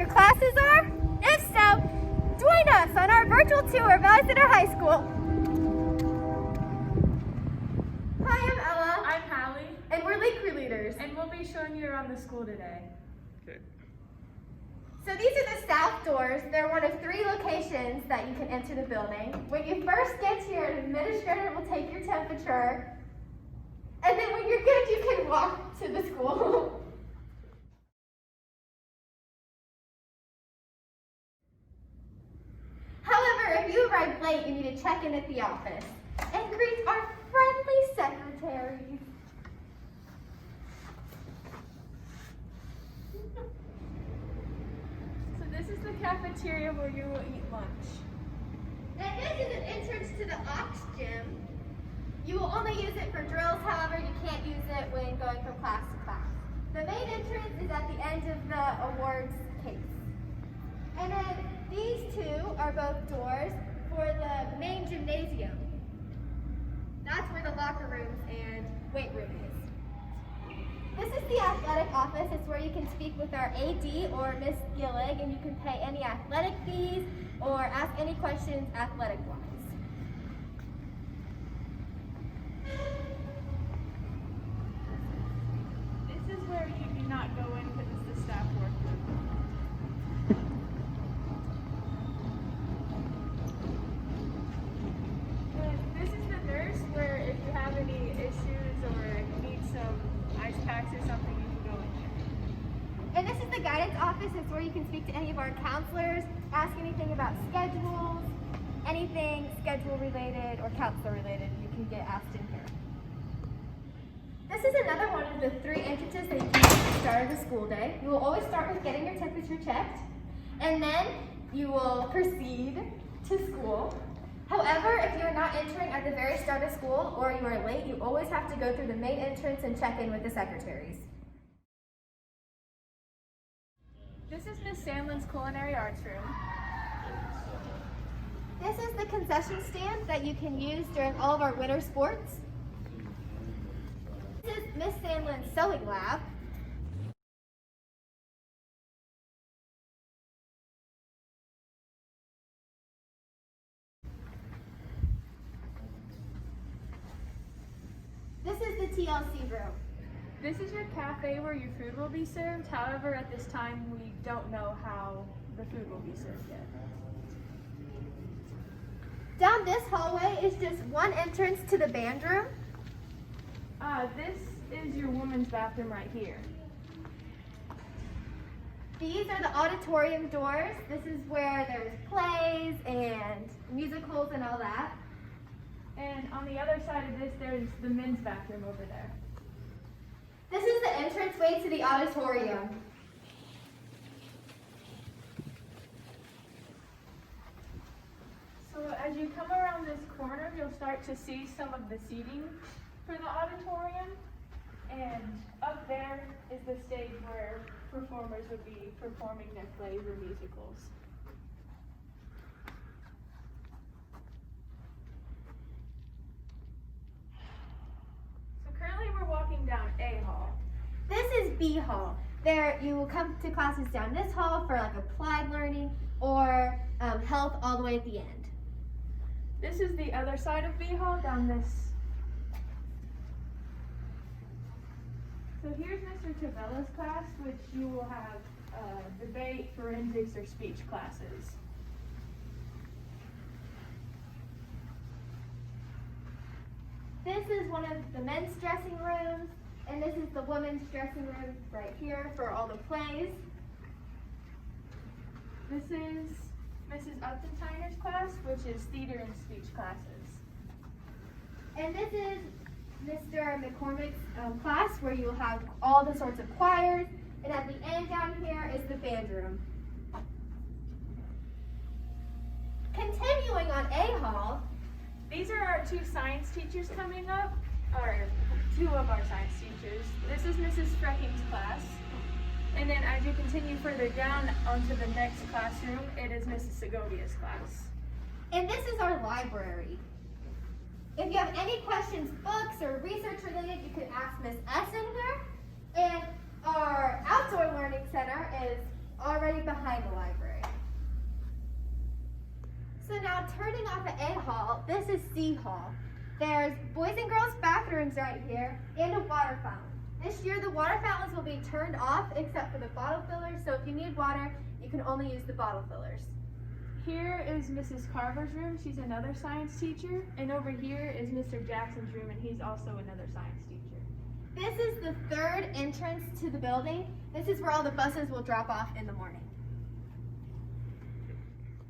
your classes are? If so, join us on our virtual tour of Alexander High School. Hi, I'm Ella. I'm Hallie. And we're Lake Crew leaders. And we'll be showing you around the school today. Okay. So these are the south doors. They're one of 3 locations that you can enter the building. When you first get here, an administrator will take your temperature. And then when you're good, you can walk to the school. However, if you arrive late, you need to check in at the office and greet our friendly secretaries. So this is the cafeteria where you will eat lunch. And this is an entrance to the Ox Gym. You will only use it for drills, however, you can't use it when going from class to class. The main entrance is at the end of the awards case. And then these 2 are both doors for the main gymnasium. That's where the locker rooms and weight room is. This is the athletic office. It's where you can speak with our AD or Miss Gillig, and you can pay any athletic fees or ask any questions athletic-wise. This is where you do not go in because it's the staff workroom. And this is the nurse where if you have any issues or need some ice packs or something, you can go in there. And this is the guidance office. It's where you can speak to any of our counselors, ask anything about schedules, anything schedule related or counselor related, you can get asked in here. This is another one of the 3 entrances that you can use at the start of the school day. You will always start with getting your temperature checked, and then you will proceed to school. However, if you're not entering at the very start of school or you are late, you always have to go through the main entrance and check in with the secretaries. This is Miss Sandlin's culinary arts room. This is the concession stand that you can use during all of our winter sports. This is Miss Sandlin's sewing lab. This is the TLC room. This is your cafe where your food will be served. However, at this time, we don't know how the food will be served yet. Down this hallway is just one entrance to the band room. This is your women's bathroom right here. These are the auditorium doors. This is where there's plays and musicals and all that. And on the other side of this, there's the men's bathroom over there. This is the entranceway to the auditorium. So as you come around this corner, you'll start to see some of the seating for the auditorium. And up there is the stage where performers would be performing their plays or musicals. So currently we're walking down A hall. This is B hall. There you will come to classes down this hall for like applied learning or health all the way at the end. This is the other side of B hall down this. So here's Mr. Tavella's class, which you will have debate, forensics, or speech classes. This is one of the men's dressing rooms, and this is the women's dressing room right here for all the plays. This is Mrs. Upton-Tyner's class, which is theater and speech classes. And this is Mr. McCormick's class where you will have all the sorts of choirs, and at the end down here is the band room. Continuing on A hall, These are our 2 science teachers coming up, or 2 of our science teachers. This is Mrs. Frecking's class. And then as you continue further down onto the next classroom, it is Mrs. Segovia's class. and this is our library. If you have any questions, books, or research related, you can ask Miss S in here. And our outdoor learning center is already behind the library. So now turning off at A Hall, this is C Hall. There's boys and girls bathrooms right here and a water fountain. This year the water fountains will be turned off except for the bottle fillers, so if you need water, you can only use the bottle fillers. Here is Mrs. Carver's room. She's another science teacher. And over here is Mr. Jackson's room, and he's also another science teacher. This is the third entrance to the building. This is where all the buses will drop off in the morning.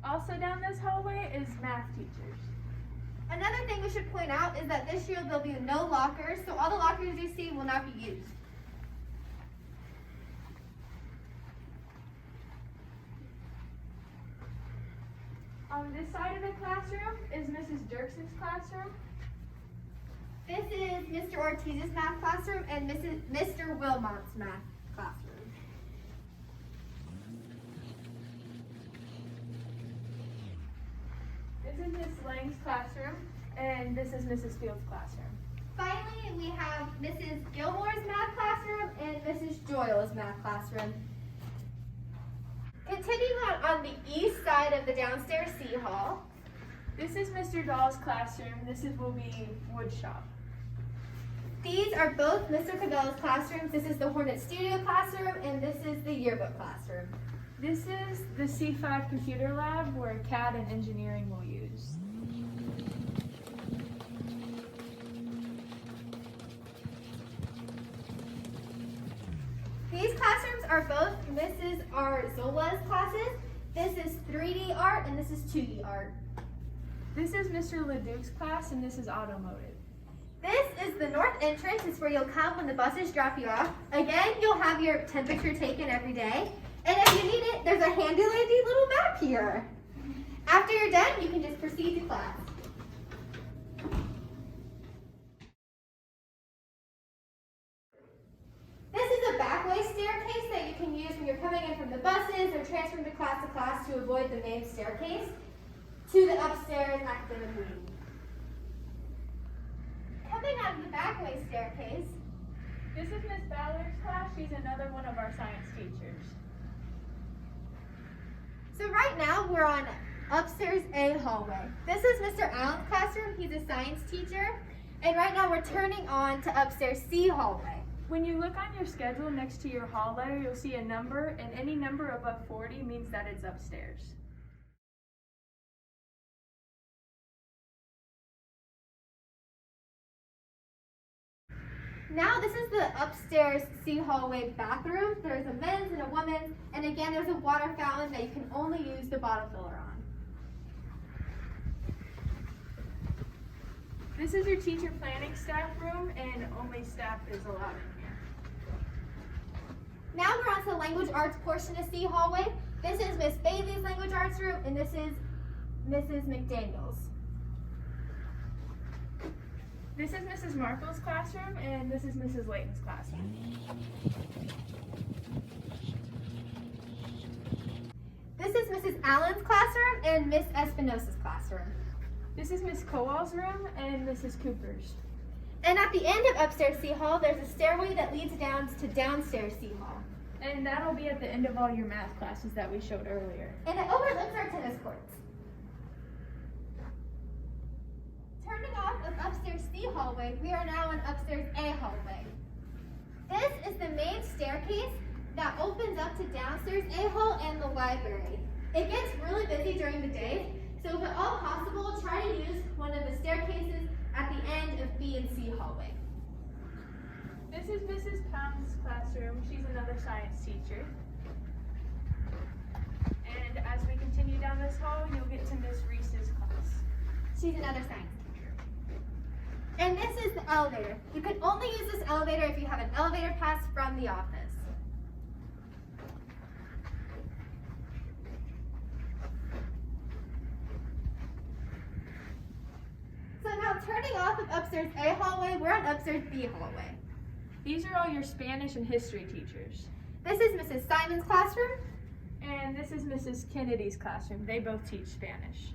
Also down this hallway is math teachers. Another thing we should point out is that this year there'll be no lockers, so all the lockers you see will not be used. On this side of the classroom is Mrs. Dirkson's classroom. This is Mr. Ortiz's math classroom and Mr. Wilmot's math classroom. This is Miss Lang's classroom, and this is Mrs. Field's classroom. Finally, we have Mrs. Gilmore's math classroom and Mrs. Doyle's math classroom. Continuing on the east side of the downstairs C Hall. This is Mr. Dahl's classroom. Will be wood shop. These are both Mr. Cabela's classrooms. This is the Hornet Studio classroom and this is the yearbook classroom. This is the C5 computer lab where CAD and engineering will use. These classrooms are both Mrs. Arzola's classes. This is 3D art and this is 2D art. This is Mr. Leduc's class and this is automotive. This is the north entrance. It's where you'll come when the buses drop you off. Again, you'll have your temperature taken every day. And if you need it, there's a handy dandy little map here. After you're done, you can just proceed to class. This is a backway staircase that you can use when you're coming in from the buses or transferring to class to avoid the main staircase to the upstairs academic wing. Coming out of the backway staircase. This is Miss Ballard's class. She's another one of our science teachers. So right now we're on upstairs A hallway. This is Mr. Allen's classroom. He's a science teacher. And right now we're turning on to upstairs C hallway. When you look on your schedule next to your hall letter, you'll see a number, and any number above 40 means that it's upstairs. Now this is the upstairs C hallway bathroom. There's a men's and a women's, and again there's a water fountain that you can only use the bottle filler on. This is your teacher planning staff room, and only staff is allowed in here. Now we're on to the language arts portion of C hallway. This is Miss Bailey's language arts room, and this is Mrs. McDaniel's. This is Mrs. Markle's classroom, and this is Mrs. Layton's classroom. This is Mrs. Allen's classroom and Miss Espinosa's classroom. This is Miss Kowal's room, and Mrs. Cooper's. And at the end of upstairs C hall, there's a stairway that leads down to downstairs C hall. And that'll be at the end of all your math classes that we showed earlier. And it overlooks our tennis courts. Turning off of upstairs C hallway, we are now on upstairs A hallway. This is the main staircase that opens up to downstairs A hall and the library. It gets really busy during the day, so if at all possible, try to use one of the staircases at the end of B and C hallway. This is Mrs. Pound's classroom. She's another science teacher. And as we continue down this hall, you'll get to Miss Reese's class. She's another science teacher. And this is the elevator. You can only use this elevator if you have an elevator pass from the office. So now turning off of upstairs A hallway, we're on upstairs B hallway. These are all your Spanish and history teachers. This is Mrs. Simon's classroom. And this is Mrs. Kennedy's classroom. They both teach Spanish.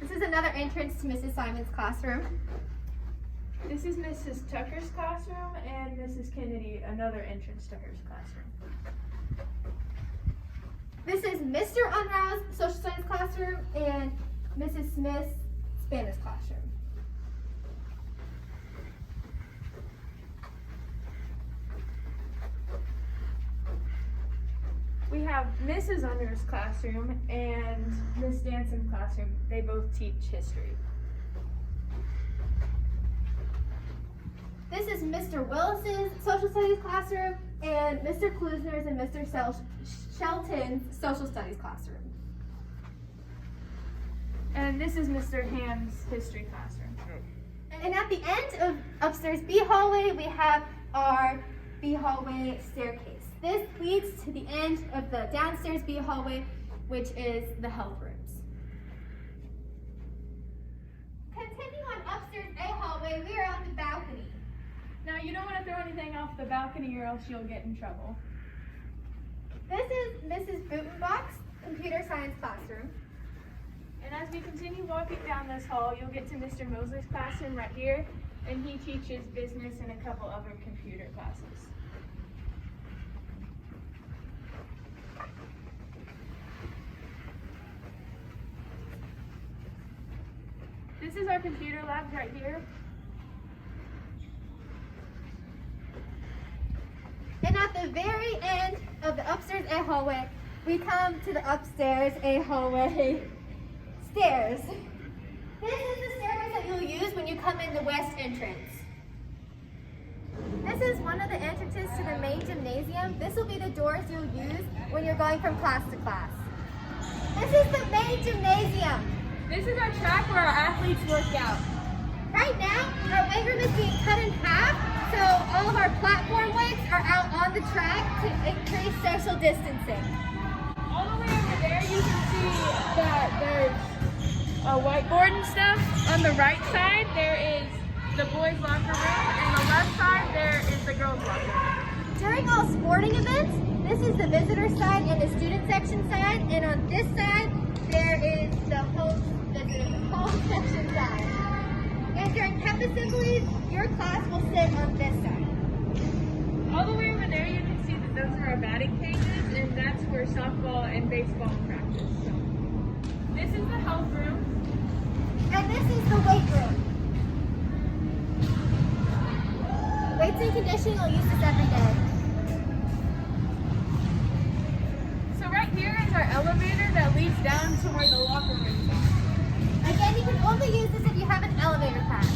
This is another entrance to Mrs. Simon's classroom. This This is Mrs. Tucker's classroom and Mrs. Kennedy, another entrance to her classroom. This is Mr. Unrau's social studies classroom and Mrs. Smith's Spanish classroom. We have Mrs. Under's classroom and Miss Danson's classroom. They both teach history. This is Mr. Willis's social studies classroom and Mr. Klusner's and Mr. Shelton's social studies classroom. And this is Mr. Ham's history classroom. And at the end of upstairs B hallway, we have our B hallway staircase. This leads to the end of the downstairs B hallway, which is the health rooms. Continuing on upstairs A hallway, we are on the balcony. Now, you don't want to throw anything off the balcony or else you'll get in trouble. This is Mrs. Butenbach's computer science classroom. And as we continue walking down this hall, you'll get to Mr. Mosley's classroom right here, and he teaches business and a couple other computer classes. This is our computer lab right here. And at the very end of the upstairs A hallway, we come to the upstairs A hallway stairs. This is the stairway that you'll use when you come in the west entrance. This is one of the entrances to the main gymnasium. This will be the doors you'll use when you're going from class to class. This is the main gymnasium. This is our track where our athletes work out. Right now, our weight room is being cut in half, so all of our platform weights are out on the track to increase social distancing. All the way over there, you can see that there's a whiteboard and stuff. On the right side, there is the boys' locker room, and the left side, there is the girls' locker room. During all sporting events, this is the visitor side and the student section side, and on this side, there is the home section side. And during pep assemblies, your class will sit on this side. All the way over there, you can see that those are our batting cages, and that's where softball and baseball practice. So, this is the health room. And this is the weight room. Weights and conditioning will use this every day. So right here is our elevator that leads down to where the locker rooms are. Again, you can only use this if you have an elevator pass.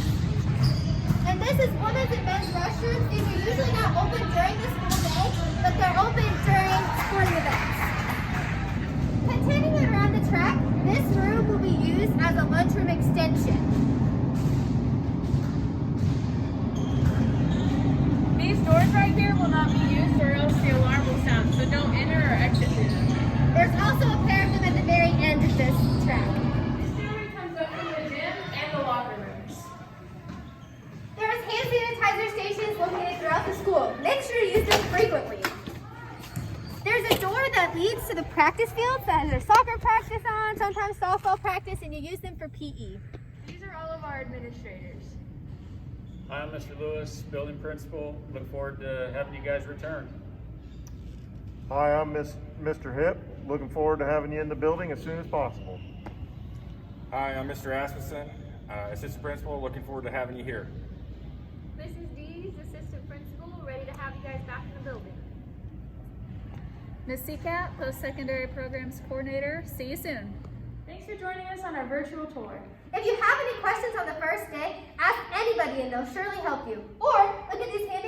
And this is women's and men's restrooms. These are usually not open during the school day, but they're open during sporting events. Continuing around the track, this room will be used as a lunchroom extension. These doors right here will not be used or else the alarm will sound, so don't enter or exit through them. There's also a pair of them at the very end of this track. This stairway comes up from the gym and the locker rooms. There's hand sanitizer stations located throughout the school. Make sure to use them frequently. There's a door that leads to the practice fields that has their soccer practice on, sometimes softball practice, and you use them for PE. These are all of our administrators. Hi, I'm Mr. Lewis, building principal. Look forward to having you guys return. Hi, I'm Mr. Hip. Looking forward to having you in the building as soon as possible. Hi, I'm Mr. Asmussen, assistant principal. Looking forward to having you here. Mrs. Dees, assistant principal, ready to have you guys back in the building. Ms. Seacat, post-secondary programs coordinator. See you soon. Thanks for joining us on our virtual tour. If you have any questions on the first day, ask anybody and they'll surely help you. Or look at these hands